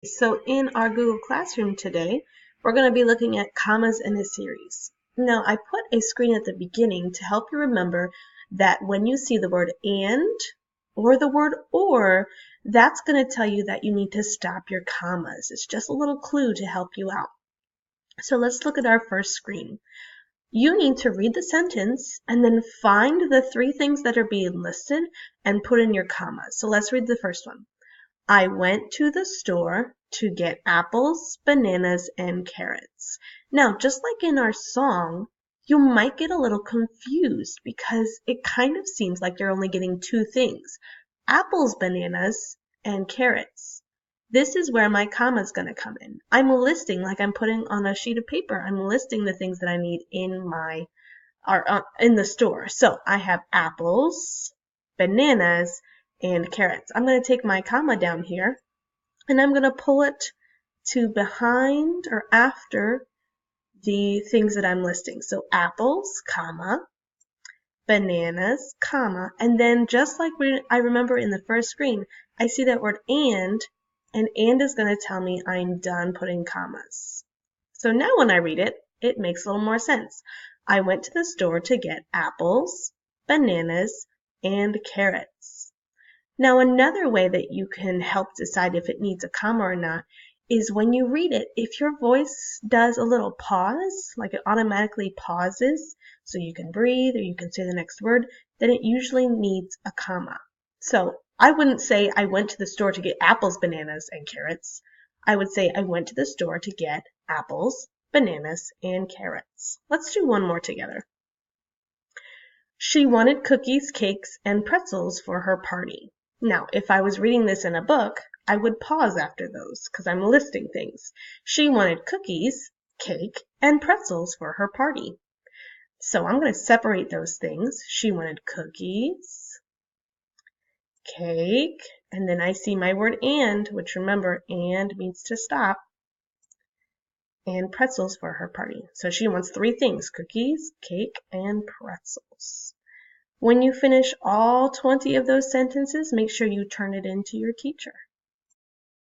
So in our Google Classroom today, we're going to be looking at commas in a series. Now, I put a screen at the beginning to help you remember that when you see the word and or the word or, that's going to tell you that you need to stop your commas. It's just a little clue to help you out. So let's look at our first screen. You need to read the sentence and then find the three things that are being listed and put in your commas. So let's read the first one. I went to the store to get apples, bananas, and carrots. Now, just like in our song, you might get a little confused because it kind of seems like you're only getting two things, apples, bananas, and carrots. This is where my comma is going to come in. I'm listing, like I'm putting on a sheet of paper, I'm listing the things that I need in the store. So I have apples, bananas, and carrots. I'm going to take my comma down here and I'm going to pull it to behind or after the things that I'm listing. So apples, comma, bananas, comma, and then just like I remember in the first screen, I see that word and is going to tell me I'm done putting commas. So now when I read it, it makes a little more sense. I went to the store to get apples, bananas, and carrots. Now another way that you can help decide if it needs a comma or not is when you read it, if your voice does a little pause, like it automatically pauses so you can breathe or you can say the next word, then it usually needs a comma. So I wouldn't say I went to the store to get apples, bananas, and carrots. I would say I went to the store to get apples, bananas, and carrots. Let's do one more together. She wanted cookies, cakes, and pretzels for her party. Now, if I was reading this in a book, I would pause after those because I'm listing things. She wanted cookies, cake, and pretzels for her party. So I'm going to separate those things. She wanted cookies, cake, and then I see my word and, which remember, and means to stop, and pretzels for her party. So she wants three things, cookies, cake, and pretzels. When you finish all 20 of those sentences, make sure you turn it in to your teacher.